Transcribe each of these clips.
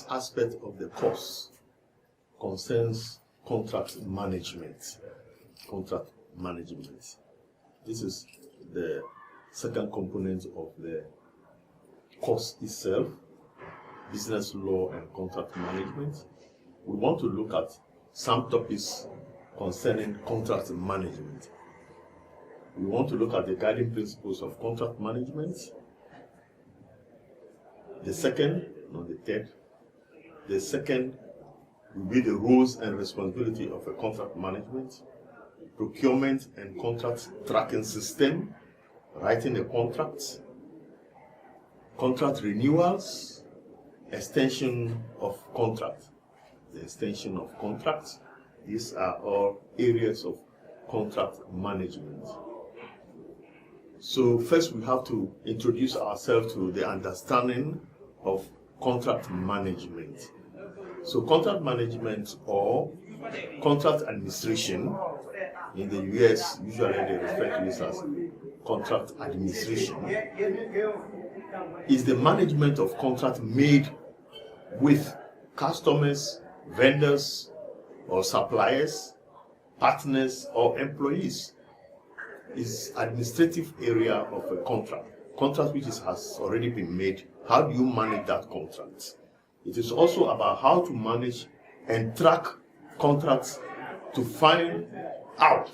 first aspect of the course concerns contract management. Contract management. This is the second component of the course itself, business law and contract management. We want to look at some topics concerning contract management. We want to look at the guiding principles of contract management. The second will be the roles and responsibility of a contract management, procurement and contract tracking system, writing a contract, contract renewals, extension of contract. The extension of contracts, these are all areas of contract management. So first we have to introduce ourselves to the understanding of contract management. So contract management or contract administration, in the US usually they refer to this as contract administration, is the management of contract made with customers, vendors or suppliers, partners or employees. Is administrative area of a contract which has already been made. How do you manage that contract? It is also about how to manage and track contracts to find out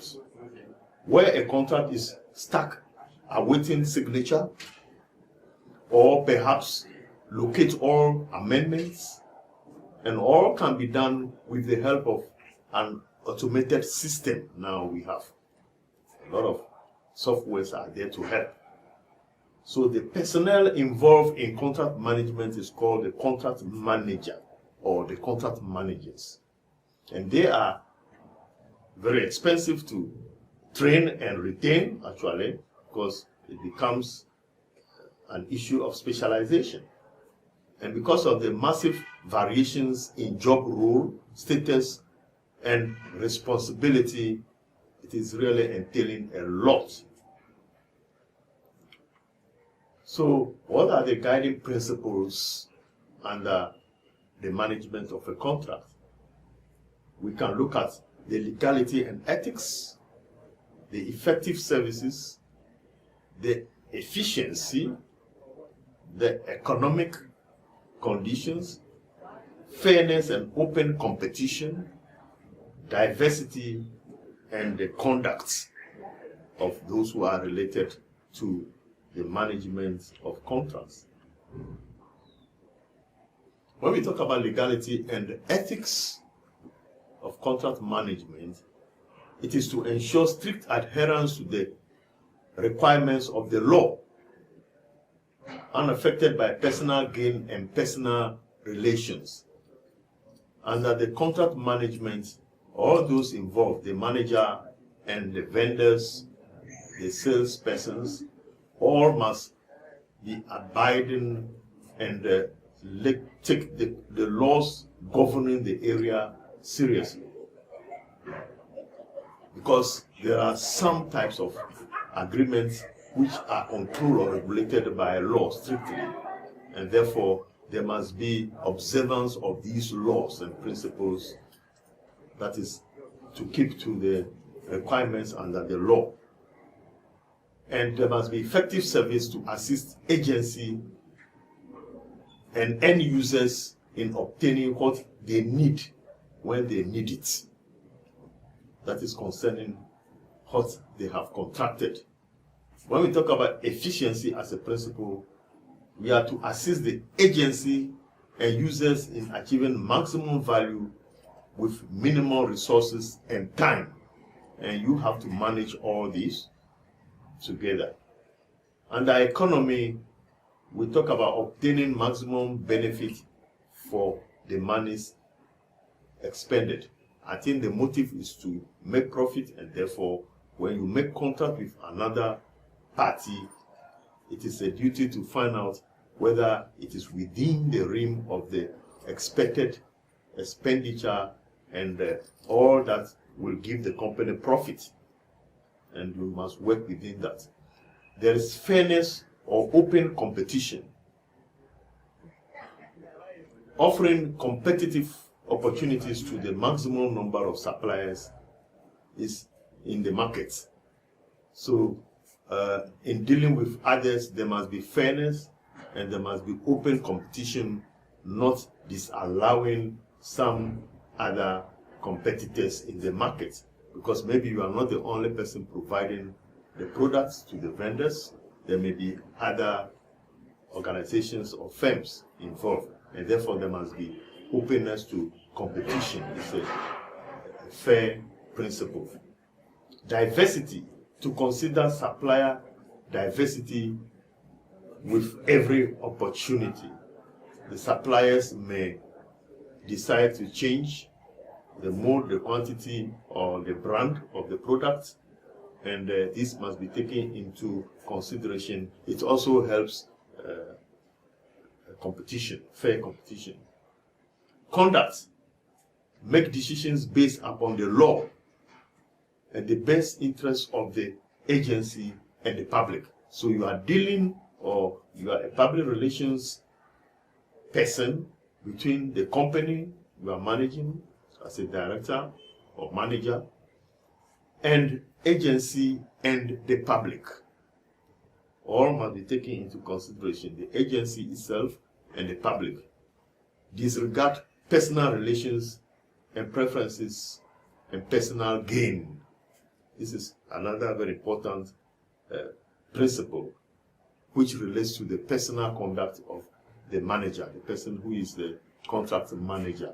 where a contract is stuck awaiting signature, or perhaps locate all amendments, and all can be done with the help of an automated system. Now we have a lot of softwares are there to help. So the personnel involved in contract management is called the contract manager or the contract managers. And they are very expensive to train and retain, actually, because it becomes an issue of specialization. And because of the massive variations in job role, status, and responsibility, it is really entailing a lot. So, what are the guiding principles under the management of a contract? We can look at the legality and ethics, the effective services, the efficiency, the economic conditions, fairness and open competition, diversity, and the conduct of those who are related to the management of contracts. When we talk about legality and the ethics of contract management, it is to ensure strict adherence to the requirements of the law, unaffected by personal gain and personal relations. Under the contract management, all those involved, the manager and the vendors, the salespersons, all must be abiding and take the laws governing the area seriously. Because there are some types of agreements which are controlled or regulated by law strictly, and therefore there must be observance of these laws and principles, that is, to keep to the requirements under the law. And there must be effective service to assist agency and end users in obtaining what they need when they need it. That is concerning what they have contracted. When we talk about efficiency as a principle, we are to assist the agency and users in achieving maximum value with minimal resources and time. And you have to manage all these together. Under economy, we talk about obtaining maximum benefit for the monies expended. I think the motive is to make profit, and therefore when you make contract with another party, it is a duty to find out whether it is within the realm of the expected expenditure and all that will give the company profit, and you must work within that. There is fairness or open competition. offering competitive opportunities to the maximum number of suppliers is in the market. So in dealing with others, there must be fairness and there must be open competition, not disallowing some other competitors in the market, because maybe you are not the only person providing the products to the vendors. There may be other organizations or firms involved, and therefore there must be openness to competition. It's a fair principle. Diversity, to consider supplier diversity with every opportunity. The suppliers may decide to change the mode, the quantity, or the brand of the product, and this must be taken into consideration. It also helps competition, fair competition. Conduct, make decisions based upon the law and the best interest of the agency and the public. So you are dealing, or you are a public relations person between the company you are managing as a director or manager and agency and the public. All must be taken into consideration, the agency itself and the public. Disregard personal relations and preferences and personal gain. This is another very important principle which relates to the personal conduct of the manager, the person who is the contract manager.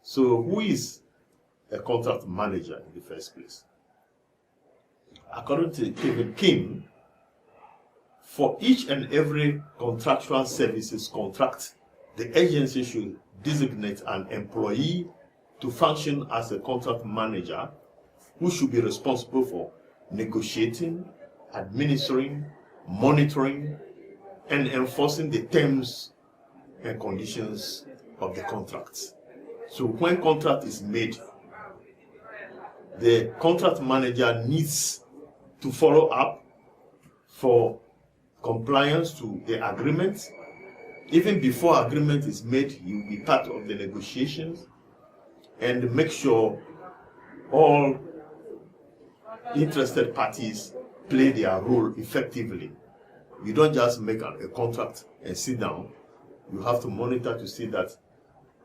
So who is a contract manager in the first place? According to Kevin King, for each and every contractual services contract, the agency should designate an employee to function as a contract manager who should be responsible for negotiating, administering, monitoring, and enforcing the terms and conditions of the contracts. So when contract is made, the contract manager needs to follow up for compliance to the agreement. Even before agreement is made, he will be part of the negotiations and make sure all interested parties play their role effectively. You don't just make a contract and sit down. You have to monitor to see that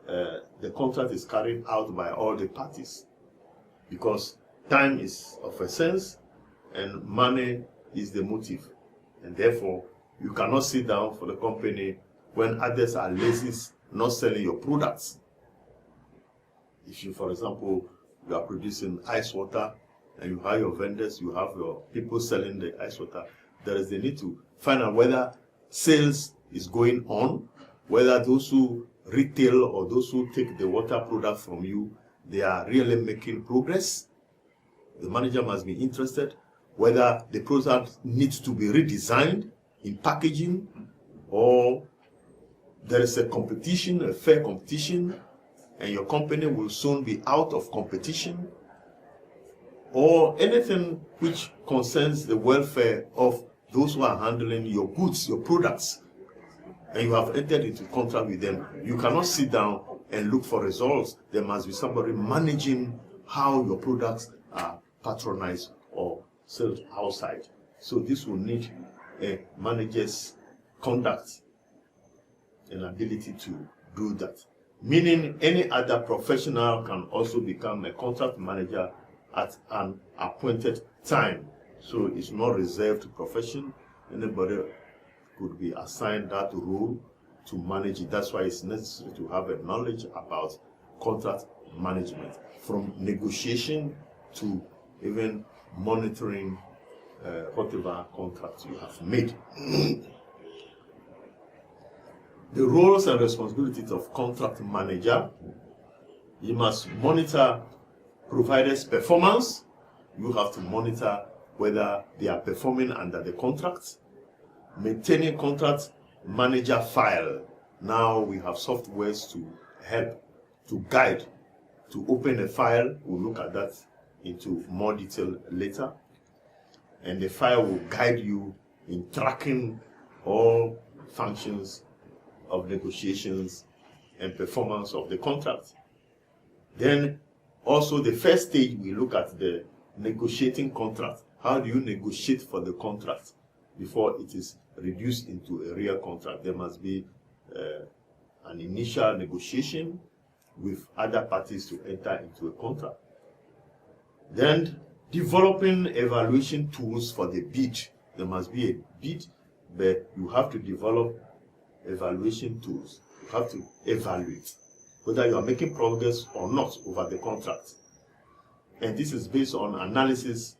the contract is carried out by all the parties, because time is of essence and money is the motive, and therefore you cannot sit down for the company when others are lazy, not selling your products. If you, for example, you are producing ice water and you have your vendors, you have your people selling the ice water, there is the need to find out whether sales is going on, whether those who retail or those who take the water product from you, they are really making progress. The manager must be interested whether the product needs to be redesigned in packaging, or there is a competition, a fair competition, and your company will soon be out of competition, or anything which concerns the welfare of those who are handling your goods, your products, and you have entered into contract with them. You cannot sit down and look for results. There must be somebody managing how your products are patronized or sold outside. So this will need a manager's conduct and ability to do that. Meaning any other professional can also become a contract manager at an appointed time. So it's not reserved to profession. Anybody could be assigned that role to manage it. That's why it's necessary to have a knowledge about contract management, from negotiation to even monitoring whatever contract you have made. The roles and responsibilities of contract manager: you must monitor providers' performance. You have to monitor whether they are performing under the contract. Maintaining contract manager file. Now we have softwares to help, to guide, to open a file. We'll look at that into more detail later. And the file will guide you in tracking all functions of negotiations and performance of the contract. Then also the first stage, we look at the negotiating contract. How do you negotiate for the contract before it is reduced into a real contract? There must be an initial negotiation with other parties to enter into a contract. Then developing evaluation tools for the bid. There must be a bid, but you have to develop evaluation tools. You have to evaluate whether you are making progress or not over the contract. And this is based on analysis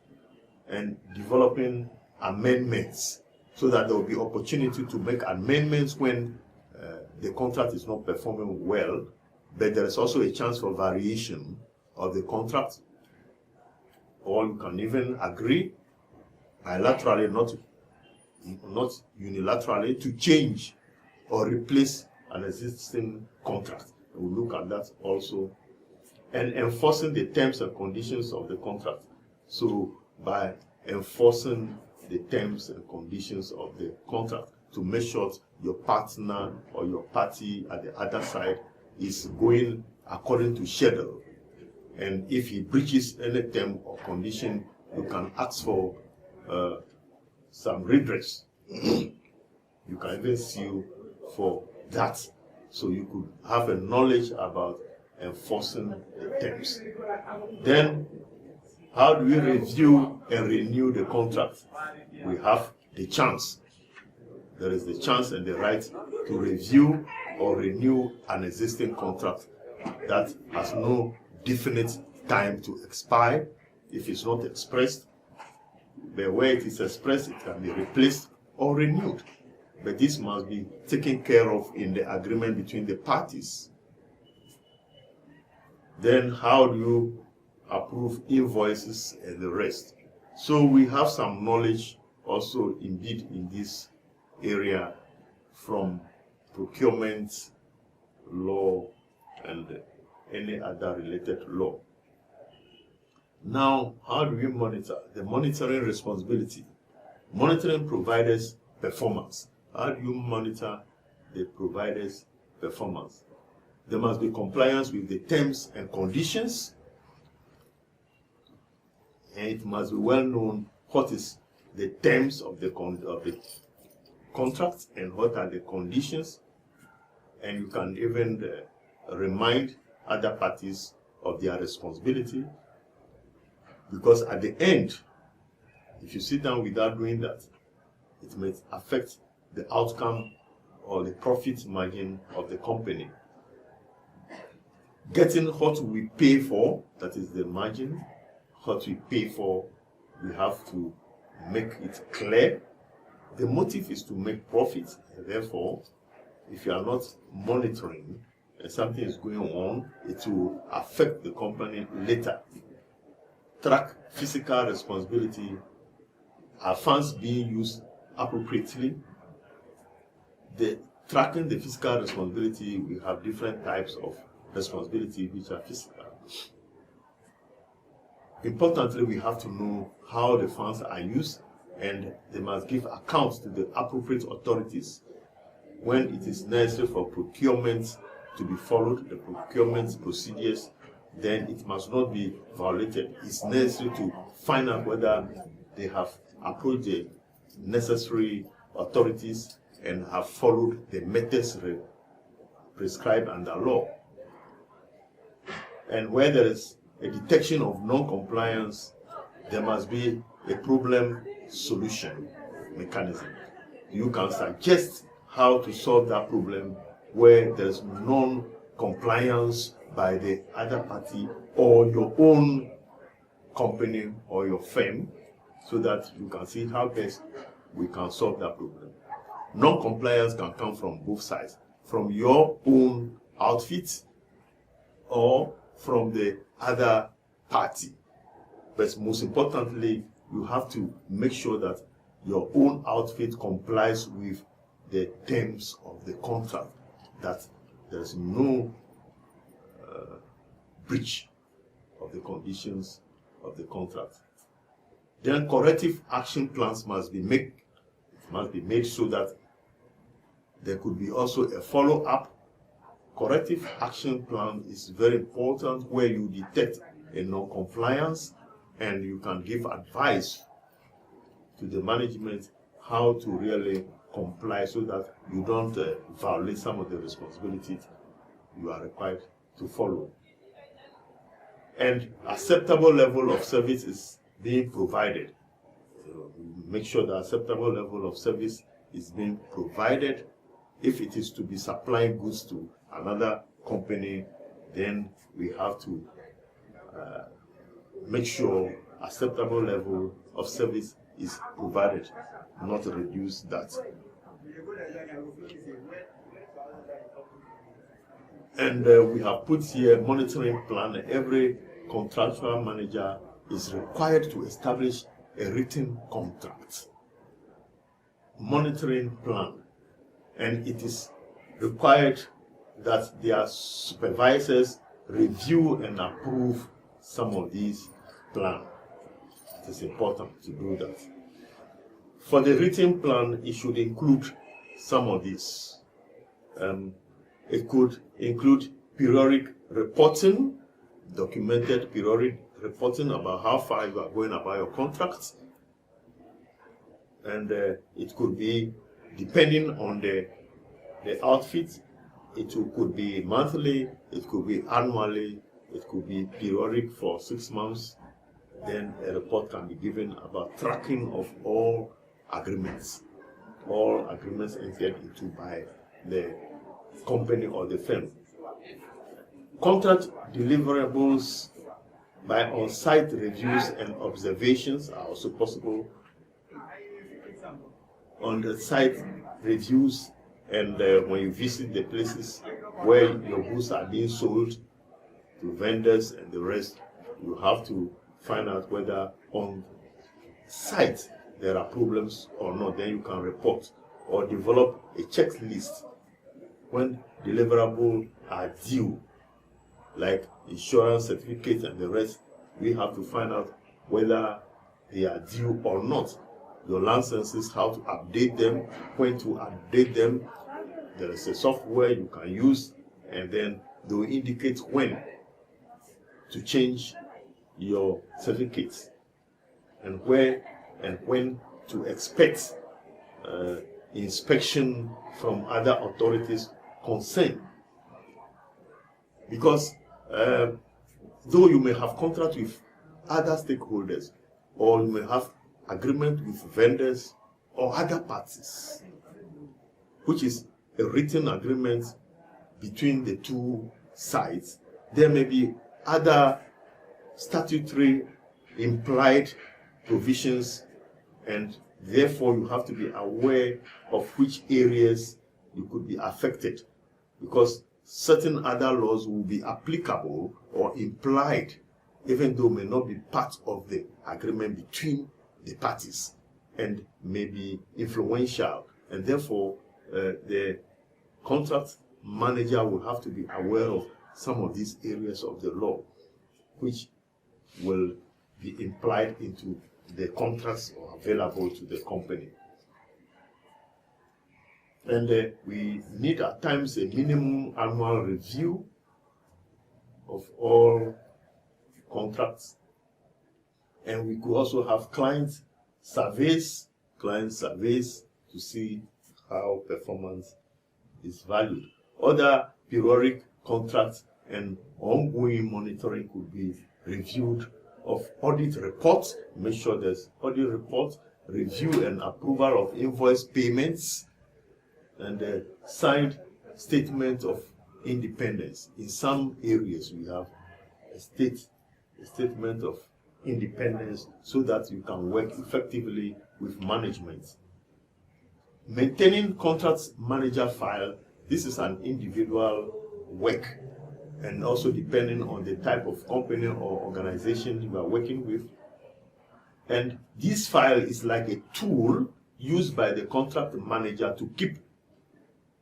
and developing amendments, so that there will be opportunity to make amendments when the contract is not performing well, but there is also a chance for variation of the contract. Or you can even agree bilaterally, not unilaterally, to change or replace an existing contract. We'll look at that also. And enforcing the terms and conditions of the contract. So by enforcing the terms and conditions of the contract, to make sure your partner or your party at the other side is going according to schedule. And if he breaches any term or condition, you can ask for some redress. You can even sue for that. So you could have a knowledge about enforcing the terms. Then, how do we review and renew the contract? We have the chance. There is the chance and the right to review or renew an existing contract that has no definite time to expire if it's not expressed. But where it is expressed, it can be replaced or renewed. But this must be taken care of in the agreement between the parties. Then how do you approve invoices and the rest? So we have some knowledge also indeed in this area from procurement law and any other related law. Now, how do we monitor? The monitoring responsibility. Monitoring providers' performance. How do you monitor the provider's performance? There must be compliance with the terms and conditions, and it must be well known what is the terms of the contract and what are the conditions, and you can even remind other parties of their responsibility, because at the end, if you sit down without doing that, it may affect the outcome or the profit margin of the company. Getting what we pay for, that is the margin, what we pay for, we have to make it clear. The motive is to make profit, and therefore, if you are not monitoring and something is going on, it will affect the company later. Track fiscal responsibility. Are funds being used appropriately? Tracking the fiscal responsibility, we have different types of responsibility which are fiscal. Importantly, we have to know how the funds are used, and they must give account to the appropriate authorities. When it is necessary for procurement to be followed, the procurement procedures, then it must not be violated. It's necessary to find out whether they have approached the necessary authorities and have followed the methods prescribed under law. And where there is a detection of non-compliance, there must be a problem solution mechanism. You can suggest how to solve that problem where there is non-compliance by the other party or your own company or your firm, so that you can see how best we can solve that problem. Non-compliance can come from both sides, from your own outfit or from the other party. But most importantly, you have to make sure that your own outfit complies with the terms of the contract, that there's no breach of the conditions of the contract. Then corrective action plans must be made so that there could be also a follow-up corrective action plan is very important, where you detect a non-compliance and you can give advice to the management how to really comply so that you don't violate some of the responsibilities you are required to follow. And acceptable level of service is being provided. So make sure the acceptable level of service is being provided. If it is to be supplying goods to another company, then we have to make sure acceptable level of service is provided, not reduce that. And we have put here monitoring plan. Every contractual manager is required to establish a written contract, monitoring plan, and it is required that their supervisors review and approve some of these plans. It is important to do that. For the written plan, it should include some of these. It could include periodic reporting, documented periodic reporting about how far you are going about your contracts. And it could be, depending on the outfit, it could be monthly, it could be annually, it could be periodic for 6 months. Then a report can be given about tracking of all agreements entered into by the company or the firm. Contract deliverables by on-site reviews and observations are also possible. On the site reviews and when you visit the places where your goods are being sold to vendors and the rest, you have to find out whether on site there are problems or not. Then you can report or develop a checklist when deliverables are due, like insurance certificates and the rest. We have to find out whether they are due or not. Your licenses, how to update them, when to update them. There is a software you can use, and then they will indicate when to change your certificates and where and when to expect inspection from other authorities concerned. Because though you may have contract with other stakeholders, or you may have agreement with vendors or other parties, which is a written agreement between the two sides, there may be other statutory implied provisions, and therefore you have to be aware of which areas you could be affected, because certain other laws will be applicable or implied, even though may not be part of the agreement between the parties, and may be influential, and therefore the contract manager will have to be aware of some of these areas of the law which will be implied into the contracts available to the company. And we need at times a minimum annual review of all contracts. And we could also have client surveys to see how performance is valued. Other periodic contracts and ongoing monitoring could be reviewed of audit reports. Make sure there's audit reports, review and approval of invoice payments, and signed statement of independence. In some areas we have a statement of independence so that you can work effectively with management. Maintaining contracts manager file, this is an individual work, and also depending on the type of company or organization you are working with. And this file is like a tool used by the contract manager to keep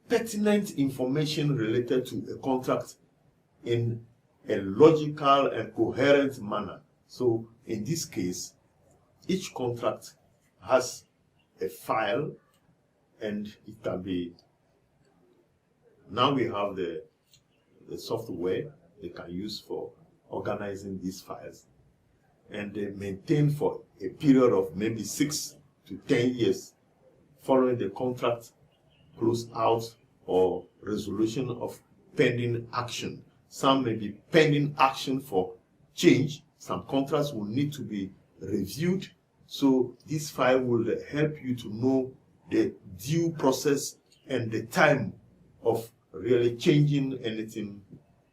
pertinent information related to a contract in a logical and coherent manner. So in this case, each contract has a file, and it can be, now we have the the software they can use for organizing these files, and they maintain for a period of maybe 6 to 10 years following the contract close out or resolution of pending action. Some may be pending action for change. Some contracts will need to be reviewed. So this file will help you to know the due process and the time of really changing anything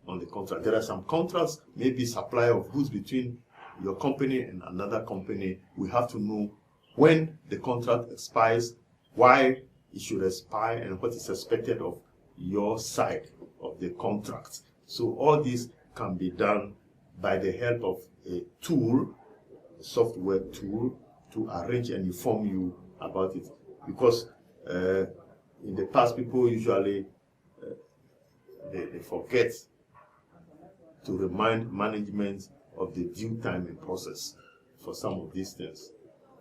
on the contract. There are some contracts, maybe supply of goods between your company and another company. We have to know when the contract expires, why it should expire, and what is expected of your side of the contract. So all this can be done by the help of a tool, a software tool, to arrange and inform you about it. Because in the past, people usually they forget to remind management of the due time and process for some of these things.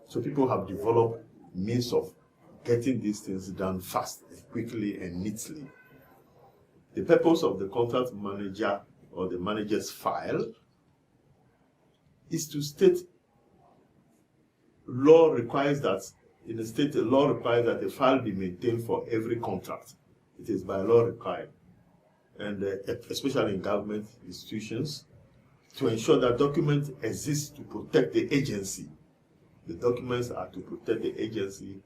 So people have developed means of getting these things done fast, quickly, and neatly. The purpose of the contract manager or the manager's file is to state law requires that, in the state, the law requires that the file be maintained for every contract. It is by law required, and especially in government institutions, to ensure that documents exist to protect the agency. The documents are to protect the agency